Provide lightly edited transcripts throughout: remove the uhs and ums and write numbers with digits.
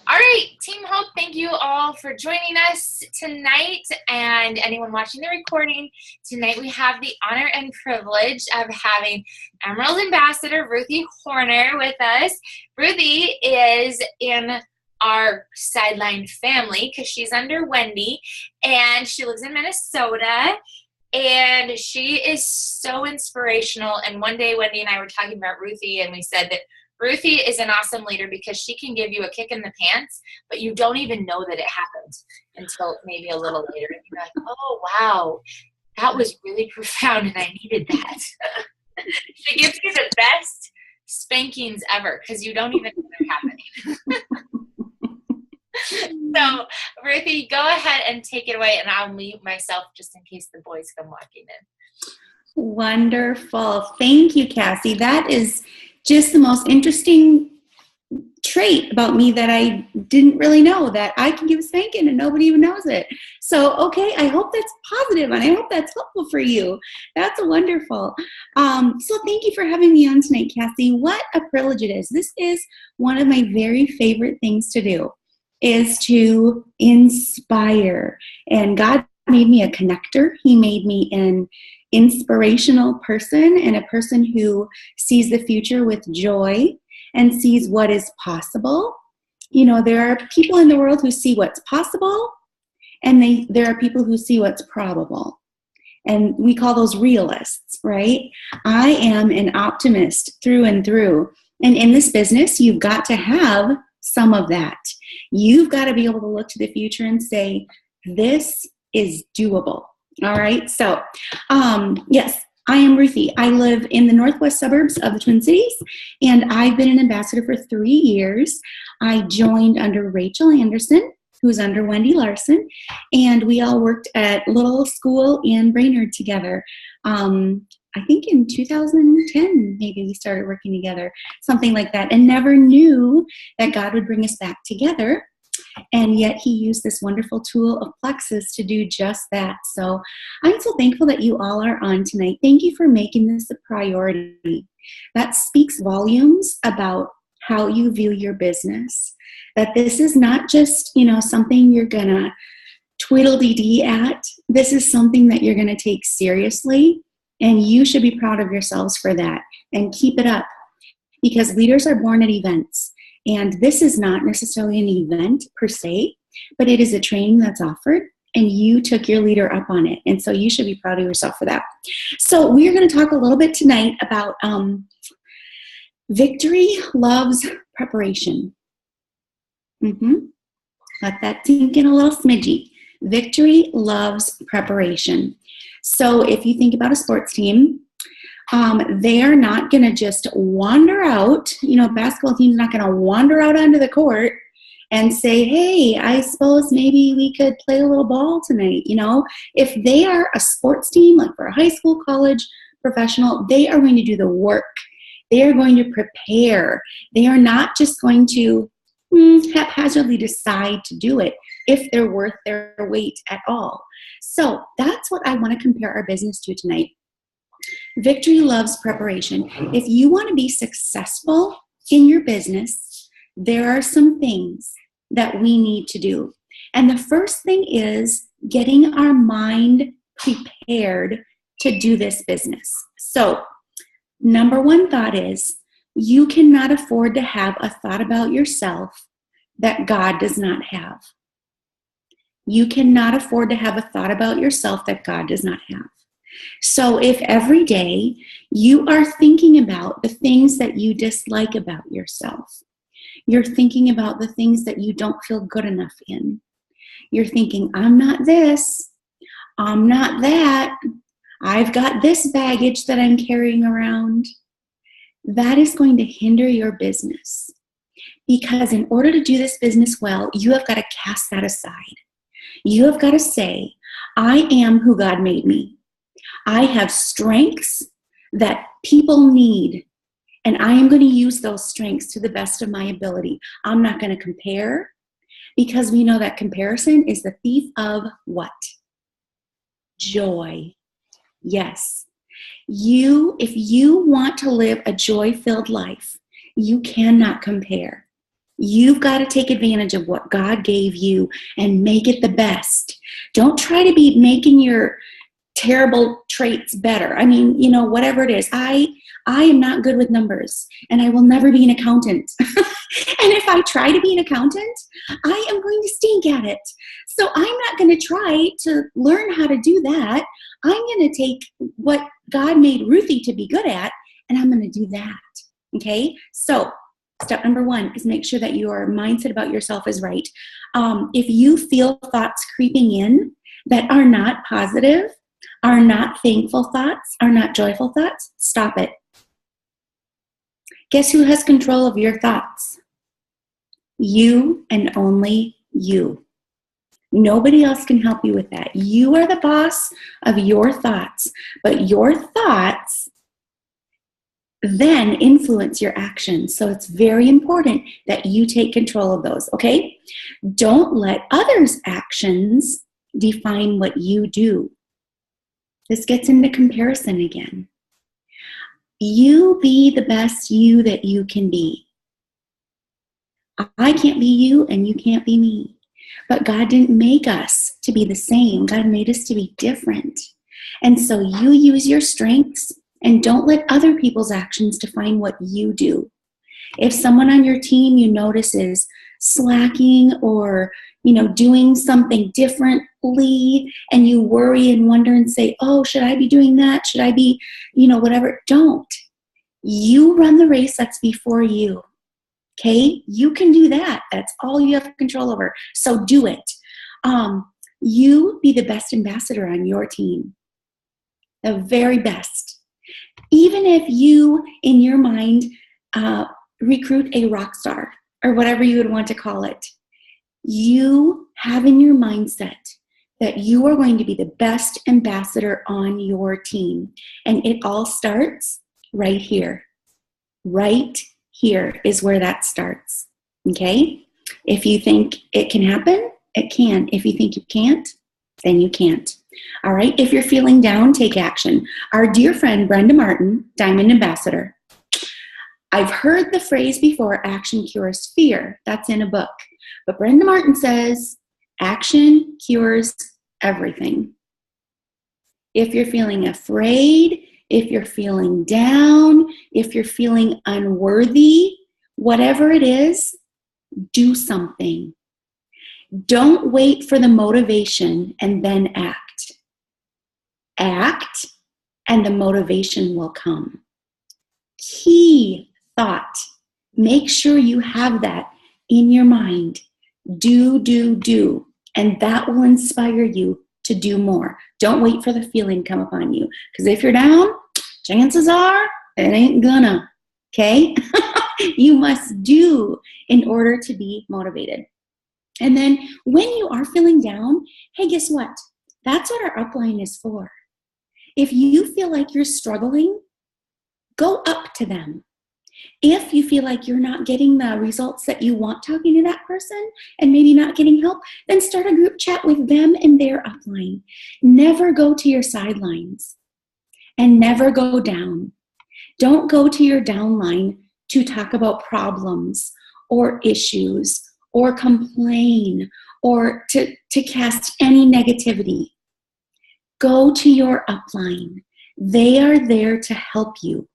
All right, Team Hope, thank you all for joining us tonight, and anyone watching the recording. Tonight we have the honor and privilege of having Emerald Ambassador Ruthy Horner with us. Ruthy is in our sideline family because she's under Wendy, and she lives in Minnesota, and she is so inspirational. And one day Wendy and I were talking about Ruthy, and we said that Ruthy is an awesome leader because she can give you a kick in the pants, but you don't even know that it happened until maybe a little later. And you're like, oh, wow, that was really profound and I needed that. She gives you the best spankings ever because you don't even know they're happening. So, Ruthy, go ahead and take it away, and I'll mute myself just in case the boys come walking in. Wonderful. Thank you, Cassie. That is just the most interesting trait about me that I didn't really know, that I can give a spanking and nobody even knows it. So, okay, I hope that's positive and I hope that's helpful for you. That's wonderful. So thank you for having me on tonight, Cassie. What a privilege it is. This is one of my very favorite things to do, is to inspire. And God made me a connector. He made me an inspirational person and a person who sees the future with joy and sees what is possible. You know, there are people in the world who see what's possible, and there are people who see what's probable. And we call those realists, right? I am an optimist through and through. And in this business, you've got to have some of that. You've got to be able to look to the future and say, this is doable. All right. So, yes, I am Ruthy. I live in the northwest suburbs of the Twin Cities, and I've been an ambassador for 3 years. I joined under Rachel Anderson, who's under Wendy Larson, and we all worked at Little School in Brainerd together. I think in 2010, maybe we started working together, something like that, and never knew that God would bring us back together. And yet he used this wonderful tool of Plexus to do just that. So I'm so thankful that you all are on tonight. Thank you for making this a priority. That speaks volumes about how you view your business. That this is not just, something you're going to twiddle-dee-dee at. This is something that you're going to take seriously, and you should be proud of yourselves for that and keep it up, because leaders are born at events. And this is not necessarily an event per se, but it is a training that's offered, and you took your leader up on it. And so you should be proud of yourself for that. So we are going to talk a little bit tonight about victory loves preparation. Let that sink in a little smidgy. Victory loves preparation. So if you think about a sports team, they are not going to just wander out. Basketball team's not going to wander out onto the court and say, hey, I suppose maybe we could play a little ball tonight. If they are a sports team, like for a high school, college, professional, they are going to do the work. They are going to prepare. They are not just going to haphazardly decide to do it if they're worth their weight at all. So that's what I want to compare our business to tonight. Victory loves preparation. If you want to be successful in your business, there are some things that we need to do. And the first thing is getting our mind prepared to do this business. So, number one thought is, you cannot afford to have a thought about yourself that God does not have. You cannot afford to have a thought about yourself that God does not have. So if every day you are thinking about the things that you dislike about yourself, you're thinking about the things that you don't feel good enough in, you're thinking, I'm not this, I'm not that, I've got this baggage that I'm carrying around, that is going to hinder your business. Because in order to do this business well, you have got to cast that aside. You have got to say, I am who God made me. I have strengths that people need, and I am going to use those strengths to the best of my ability. I'm not going to compare, because we know that comparison is the thief of what? Joy. Yes. If you want to live a joy-filled life, you cannot compare. You've got to take advantage of what God gave you and make it the best. Don't try to be making your terrible traits better. I mean, whatever it is. I am not good with numbers, and I will never be an accountant. And if I try to be an accountant, I am going to stink at it. So I'm not going to try to learn how to do that. I'm going to take what God made Ruthy to be good at, and I'm going to do that. Okay? So step number 1 is make sure that your mindset about yourself is right. If you feel thoughts creeping in that are not positive, are not thankful thoughts, are not joyful thoughts, stop it. Guess who has control of your thoughts? You and only you. Nobody else can help you with that. You are the boss of your thoughts, but your thoughts then influence your actions. So it's very important that you take control of those, okay? Don't let others' actions define what you do. This gets into comparison again. You be the best you that you can be. I can't be you and you can't be me. But God didn't make us to be the same. God made us to be different. And so you use your strengths and don't let other people's actions define what you do. If someone on your team you notice is slacking or, doing something differently and you worry and wonder and say, oh, should I be doing that? Should I be, whatever? Don't. You run the race that's before you. Okay? You can do that. That's all you have control over. So do it. You be the best ambassador on your team. The very best. Even if you, in your mind, recruit a rock star or whatever you would want to call it, you have in your mindset that you are going to be the best ambassador on your team. And it all starts right here. Right here is where that starts. Okay? If you think it can happen, it can. If you think you can't, then you can't. All right? If you're feeling down, take action. Our dear friend Brenda Martin, Diamond Ambassador. I've heard the phrase before, action cures fear. That's in a book. But Brenda Martin says, action cures everything. If you're feeling afraid, if you're feeling down, if you're feeling unworthy, whatever it is, do something. Don't wait for the motivation and then act. Act, and the motivation will come. Key thought. Make sure you have that in your mind. Do. And that will inspire you to do more. Don't wait for the feeling to come upon you. Because if you're down, chances are it ain't gonna. Okay? You must do in order to be motivated. And then when you are feeling down, hey, guess what? That's what our upline is for. If you feel like you're struggling, go up to them. If you feel like you're not getting the results that you want talking to that person and maybe not getting help, then start a group chat with them and their upline. Never go to your sidelines and never go down. Don't go to your downline to talk about problems or issues or complain or to cast any negativity. Go to your upline. They are there to help you.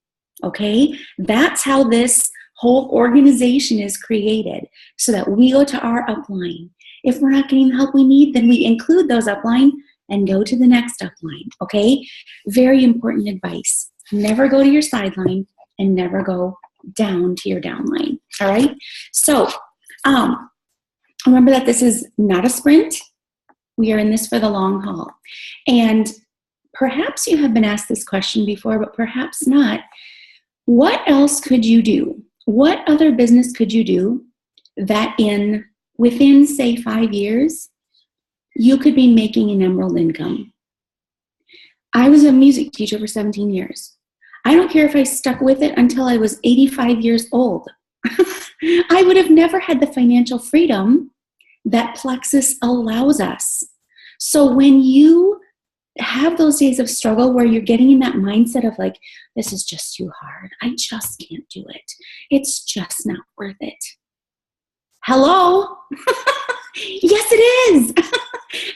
Okay? That's how this whole organization is created, so that we go to our upline. If we're not getting the help we need, then we include those upline and go to the next upline. Okay? Very important advice. Never go to your sideline and never go down to your downline. All right? So, remember that this is not a sprint. We are in this for the long haul. And perhaps you have been asked this question before, but perhaps not. What else could you do? What other business could you do that within, say, 5 years, you could be making an emerald income? I was a music teacher for 17 years. I don't care if I stuck with it until I was 85 years old. I would have never had the financial freedom that Plexus allows us. So when you have those days of struggle where you're getting in that mindset of like, this is just too hard. I just can't do it. It's just not worth it. Hello? Yes, it is.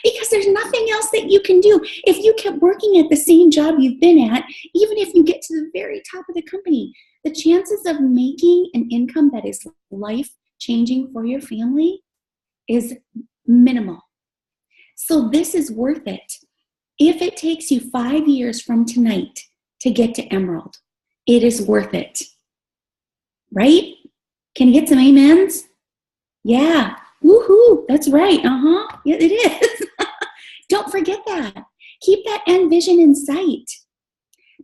Because there's nothing else that you can do. If you kept working at the same job you've been at, even if you get to the very top of the company, the chances of making an income that is life-changing for your family is minimal. So this is worth it. If it takes you 5 years from tonight to get to Emerald, it is worth it. Right? Can you get some amens? Yeah. Woohoo. That's right. Yeah, it is. Don't forget that. Keep that end vision in sight.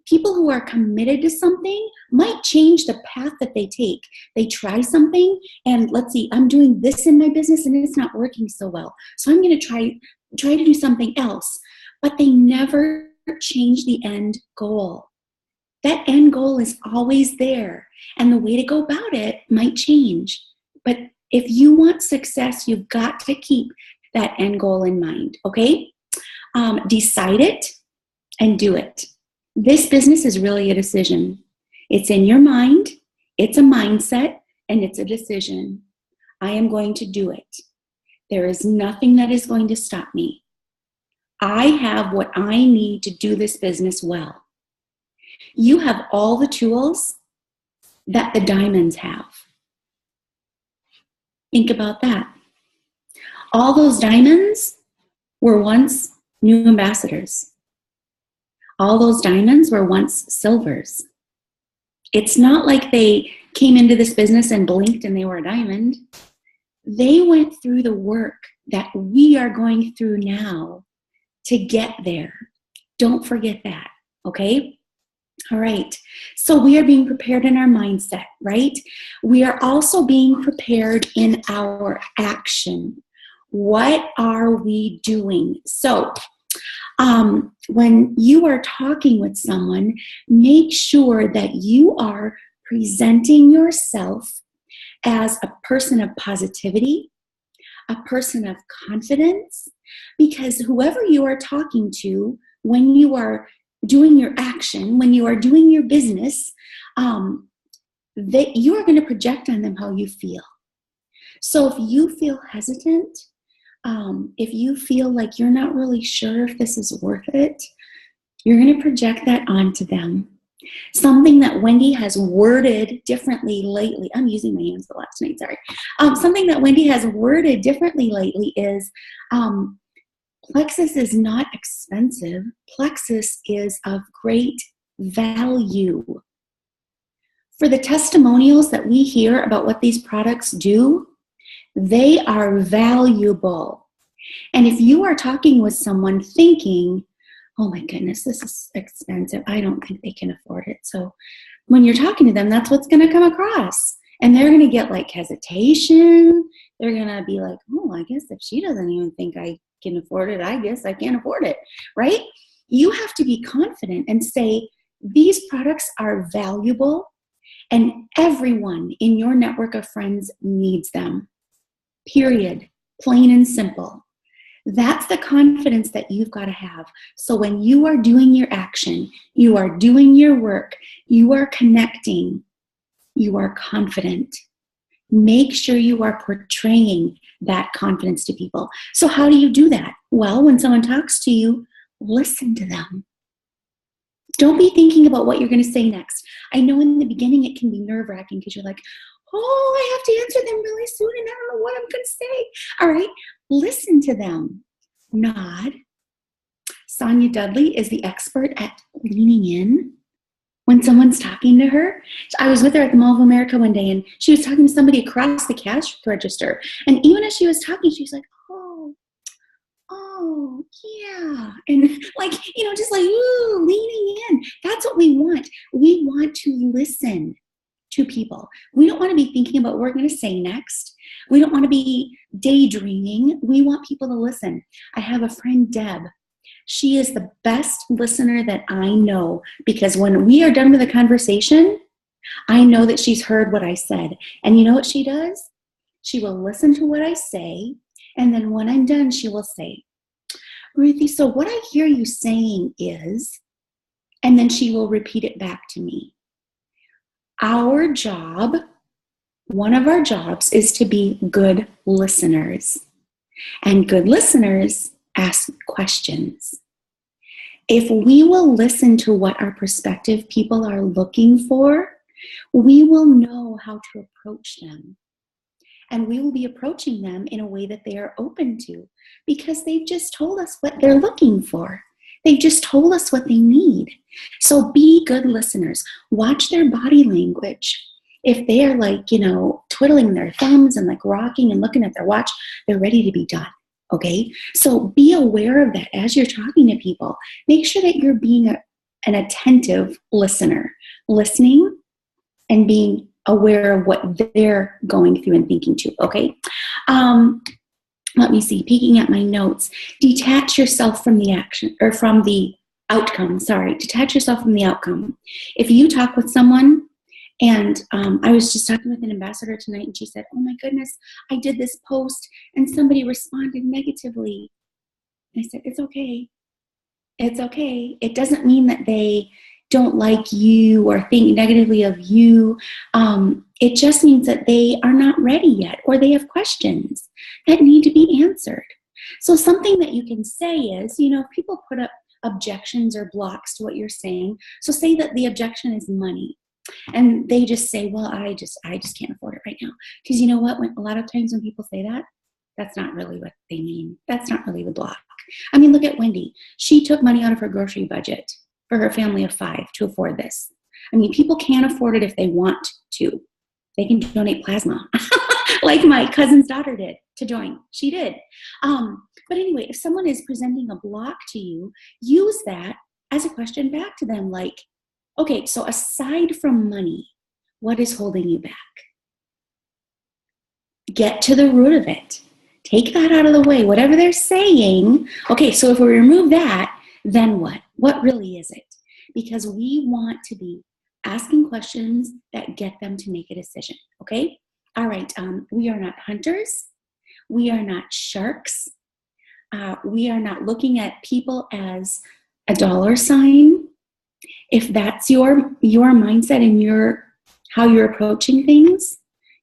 People who are committed to something might change the path that they take. They try something and let's see, I'm doing this in my business and it's not working so well. So I'm going to try to do something else. But they never change the end goal. That end goal is always there. And the way to go about it might change. But if you want success, you've got to keep that end goal in mind, okay? Decide it and do it. This business is really a decision. It's in your mind, it's a mindset, and it's a decision. I am going to do it. There is nothing that is going to stop me. I have what I need to do this business well. You have all the tools that the diamonds have. Think about that. All those diamonds were once new ambassadors. All those diamonds were once silvers. It's not like they came into this business and blinked and they were a diamond. They went through the work that we are going through now to get there. Don't forget that, okay? All right, so we are being prepared in our mindset, right? We are also being prepared in our action. What are we doing? So, when you are talking with someone, make sure that you are presenting yourself as a person of positivity, a person of confidence, because whoever you are talking to, when you are doing your action, when you are doing your business, you are going to project on them how you feel. So if you feel hesitant, if you feel like you're not really sure if this is worth it, you're going to project that onto them. Something that Wendy has worded differently lately, I'm using my hands a lot tonight, sorry. Something that Wendy has worded differently lately is, Plexus is not expensive. Plexus is of great value. For the testimonials that we hear about what these products do, they are valuable. And if you are talking with someone thinking, oh my goodness, this is expensive, I don't think they can afford it. So when you're talking to them, that's what's going to come across. And they're going to get like hesitation. They're going to be like, oh, I guess if she doesn't even think I can afford it, I guess I can't afford it, right? You have to be confident and say, these products are valuable and everyone in your network of friends needs them. Period. Plain and simple. That's the confidence that you've got to have. So when you are doing your action, you are doing your work, you are connecting, you are confident. Make sure you are portraying that confidence to people. So how do you do that? Well, when someone talks to you, listen to them. Don't be thinking about what you're going to say next. I know in the beginning it can be nerve-wracking because you're like, oh, I have to answer them really soon and I don't know what I'm going to say. All right, listen to them. Nod. Sonia Dudley is the expert at leaning in when someone's talking to her. I was with her at the Mall of America one day and she was talking to somebody across the cash register. And even as she was talking, she was like, oh, yeah. And like, just like, ooh, leaning in. That's what we want. We want to listen to people. We don't want to be thinking about what we're going to say next. We don't want to be daydreaming. We want people to listen. I have a friend, Deb. She is the best listener that I know because when we are done with a conversation, I know that she's heard what I said. And you know what she does? She will listen to what I say, and then when I'm done, she will say, Ruthy, so what I hear you saying is, and then she will repeat it back to me. Our job One of our jobs is to be good listeners. And good listeners ask questions. If we will listen to what our prospective people are looking for, we will know how to approach them. And we will be approaching them in a way that they are open to, because they've just told us what they're looking for. They've just told us what they need. So be good listeners. Watch their body language. If they're like, twiddling their thumbs and like rocking and looking at their watch, they're ready to be done. Okay? So be aware of that as you're talking to people. Make sure that you're being an attentive listener, listening and being aware of what they're going through and thinking too. Okay? Let me see, peeking at my notes. Detach yourself from the action, or from the outcome. Detach yourself from the outcome. If you talk with someone, and I was just talking with an ambassador tonight, and she said, oh my goodness, I did this post and somebody responded negatively. I said, it's okay. It's okay. It doesn't mean that they don't like you or think negatively of you. It just means that they are not ready yet, or they have questions that need to be answered. So something that you can say is, if people put up objections or blocks to what you're saying, so say that the objection is money. And they just say, well, I just can't afford it right now. Because you know what? A lot of times when people say that, that's not really what they mean. That's not really the block. I mean, look at Wendy. She took money out of her grocery budget for her family of 5 to afford this. I mean, people can afford it if they want to. They can donate plasma, like my cousin's daughter did to join. She did. But anyway, if someone is presenting a block to you, use that as a question back to them, like, okay, so aside from money, what is holding you back? Get to the root of it. Take that out of the way. Whatever they're saying, okay, so if we remove that, then what? What really is it? Because we want to be asking questions that get them to make a decision, okay? All right, we are not hunters. We are not sharks. We are not looking at people as a dollar sign. If that's your mindset and how you're approaching things,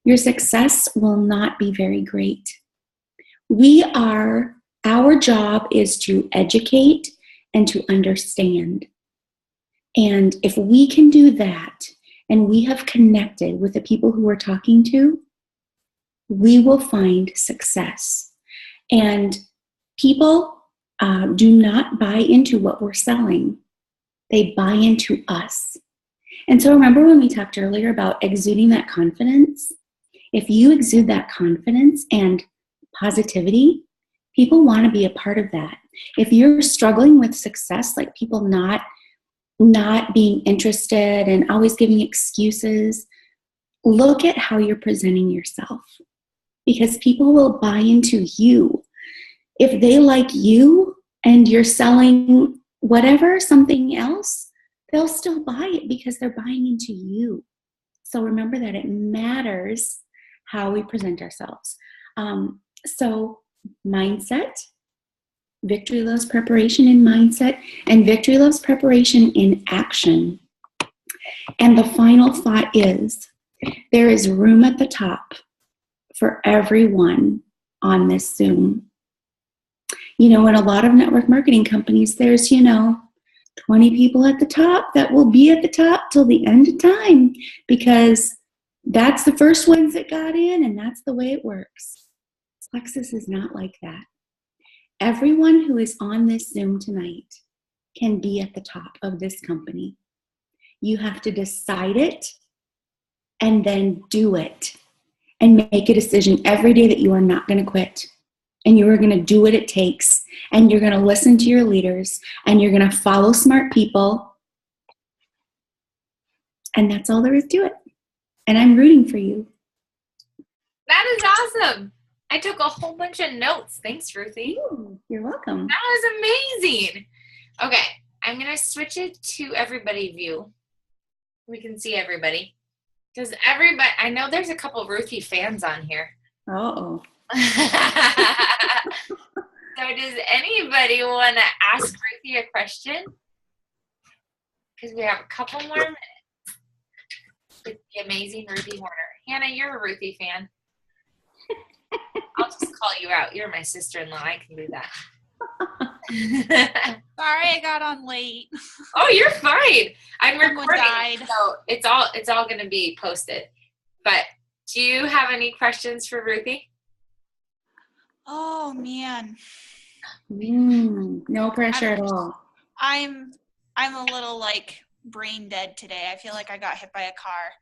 your success will not be very great. Our job is to educate and to understand. And if we can do that, and we have connected with the people who we're talking to, we will find success. And people do not buy into what we're selling. They buy into us. And so remember when we talked earlier about exuding that confidence? If you exude that confidence and positivity, people want to be a part of that. If you're struggling with success, like people not being interested and always giving excuses, look at how you're presenting yourself, because people will buy into you. If they like you and you're selling something else, they'll still buy it because they're buying into you. So remember that it matters how we present ourselves. So mindset, victory loves preparation in mindset, and victory loves preparation in action. And the final thought is, there is room at the top for everyone on this Zoom. In a lot of network marketing companies, there's, 20 people at the top that will be at the top till the end of time, because that's the first ones that got in, and that's the way it works. Plexus is not like that. Everyone who is on this Zoom tonight can be at the top of this company. You have to decide it and then do it, and make a decision every day that you are not going to quit. And you are going to do what it takes, and you're going to listen to your leaders, and you're going to follow smart people. And that's all there is to it. And I'm rooting for you. That is awesome. I took a whole bunch of notes. Thanks, Ruthy. Ooh, you're welcome. That was amazing. Okay, I'm going to switch it to everybody view. We can see everybody. Does everybody, I know there's a couple Ruthy fans on here. Uh-oh. So does anybody want to ask Ruthy a question? Because we have a couple more minutes with the amazing Ruthy Horner. Hannah, you're a Ruthy fan. I'll just call you out. You're my sister-in-law. I can do that. Sorry, I got on late. Oh, you're fine. I'm Someone recording, died. so it's all going to be posted. But do you have any questions for Ruthy? Oh man, No pressure at all. I'm a little like brain dead today. I feel like I got hit by a car.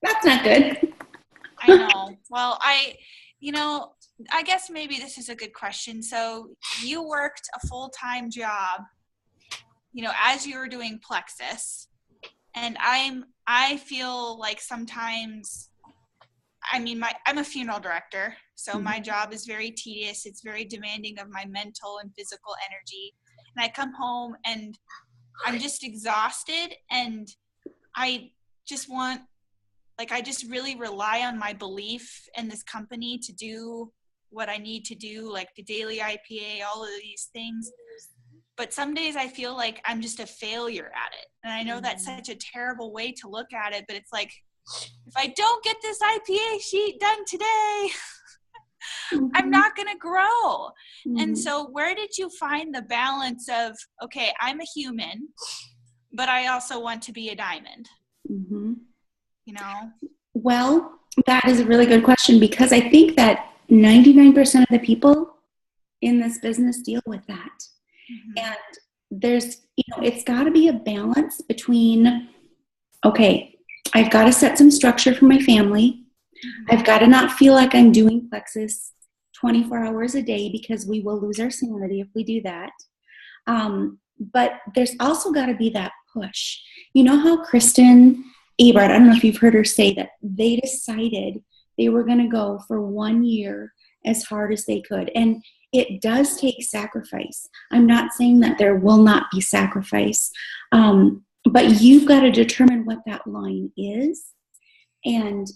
That's not good. I know. Well, I guess maybe this is a good question. So you worked a full-time job, as you were doing Plexus, and I feel like sometimes, I'm a funeral director, so my job is very tedious. It's very demanding of my mental and physical energy. And I come home and I'm just exhausted, and I just really rely on my belief in this company to do what I need to do, like the daily IPA, all of these things. But some days I feel like I'm just a failure at it. And I know that's such a terrible way to look at it, but it's like, if I don't get this IPA sheet done today, I'm not going to grow. And so where did you find the balance of, okay, I'm a human, but I also want to be a diamond? Well, that is a really good question, because I think that 99% of the people in this business deal with that. And there's, it's got to be a balance between, okay, I've got to set some structure for my family. I've got to not feel like I'm doing Plexus 24 hours a day, because we will lose our sanity if we do that. But there's also got to be that push. You know how Kristen Abraham, I don't know if you've heard her say that they decided they were going to go for 1 year as hard as they could. And it does take sacrifice. I'm not saying that there will not be sacrifice, but you've got to determine what that line is. And,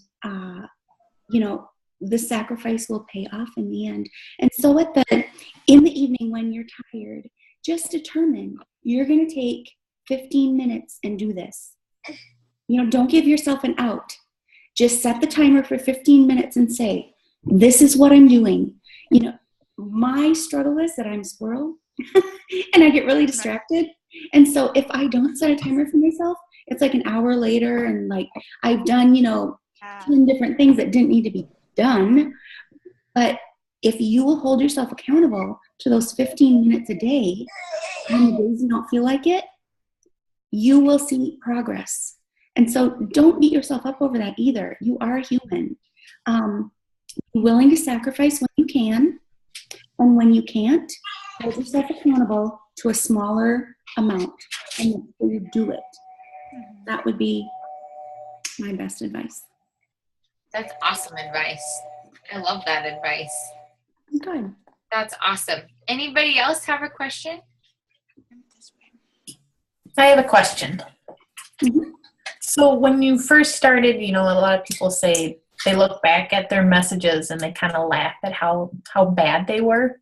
the sacrifice will pay off in the end. And so in the evening when you're tired, just determine you're going to take 15 minutes and do this. Don't give yourself an out. Just set the timer for 15 minutes and say, this is what I'm doing. My struggle is that I'm a squirrel and I get really distracted. And so if I don't set a timer for myself, it's like an hour later and like I've done, 10 different things that didn't need to be done. But if you will hold yourself accountable to those 15 minutes a day, on the days you don't feel like it, you will see progress. And so don't beat yourself up over that either. You are a human. Be willing to sacrifice when you can. And when you can't, hold yourself accountable to a smaller amount and you do it. That would be my best advice. That's awesome advice. I love that advice. Good. That's awesome. Anybody else have a question? I have a question. So when you first started, a lot of people say they look back at their messages and they kind of laugh at how bad they were.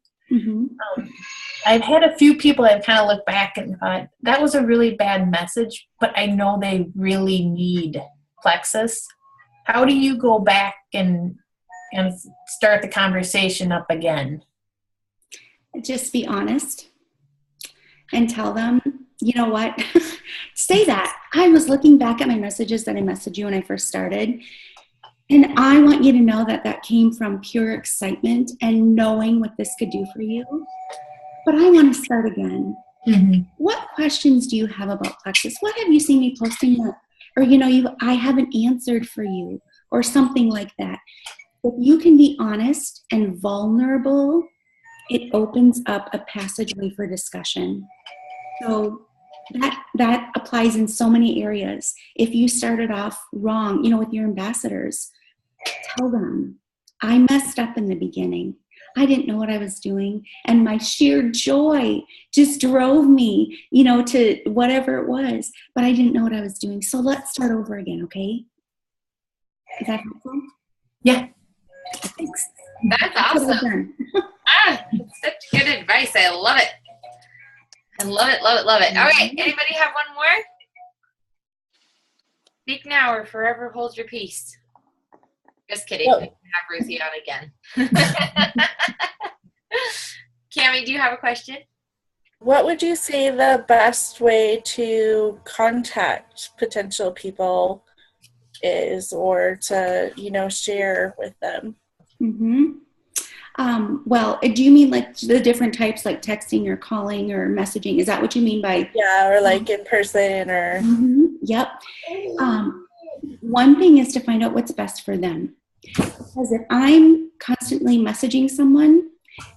I've had a few people that have kind of looked back and thought, that was a really bad message, but I know they really need Plexus. How do you go back and start the conversation up again? Just be honest and tell them, you know what, say that. I was looking back at my messages that I messaged you when I first started, and I want you to know that came from pure excitement and knowing what this could do for you. But I want to start again. What questions do you have about Plexus? What have you seen me posting that? Or, I haven't answered for you, or something like that. If you can be honest and vulnerable, it opens up a passageway for discussion. So that applies in so many areas. If you started off wrong, with your ambassadors, tell them, I messed up in the beginning. I didn't know what I was doing. And my sheer joy just drove me, to whatever it was. But I didn't know what I was doing. So let's start over again, okay? Is that helpful? Yeah. Thanks. That's awesome. That's such good advice. I love it. I love it, love it, love it. All right. Anybody have one more? Speak now or forever hold your peace. Just kidding. Well- We can have Ruthy on again. Cammie, do you have a question? What would you say the best way to contact potential people is, or to, share with them? Mm-hmm. Well, do you mean like the different types, like texting or calling or messaging? Is that what you mean by? Yeah, or like in person or. Mm-hmm. Yep. One thing is to find out what's best for them. Because if I'm constantly messaging someone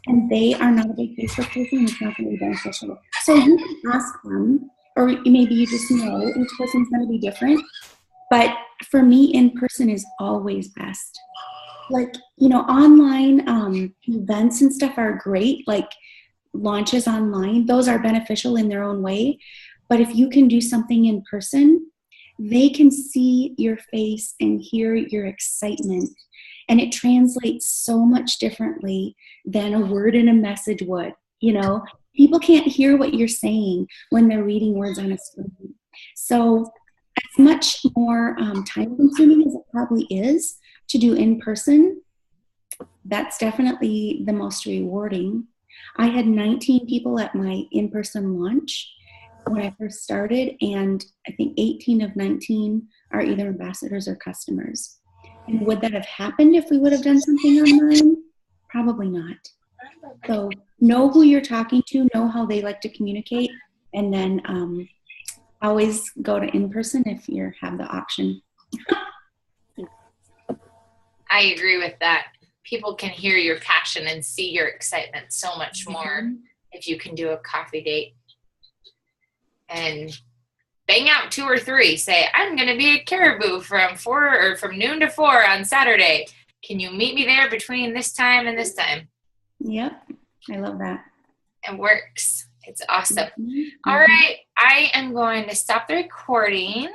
and they are not a big Facebook person, it's not going to be beneficial. So you can ask them, or maybe you just know each person's going to be different. But for me, in person is always best. Like, online events and stuff are great, like launches online. Those are beneficial in their own way. But if you can do something in person, they can see your face and hear your excitement. And it translates so much differently than a word in a message would. People can't hear what you're saying when they're reading words on a screen. So as much more time consuming as it probably is to do in person, that's definitely the most rewarding. I had 19 people at my in-person launch when I first started, and I think 18 of 19 are either ambassadors or customers. And would that have happened if we would have done something online? Probably not. So know who you're talking to, know how they like to communicate, and then always go to in-person if you have the option. I agree with that. People can hear your passion and see your excitement so much more if you can do a coffee date. And bang out 2 or 3. Say, I'm going to be at Caribou from noon to 4 on Saturday. Can you meet me there between this time and this time? Yep. I love that. It works. It's awesome. Mm-hmm. All right. I am going to stop the recording.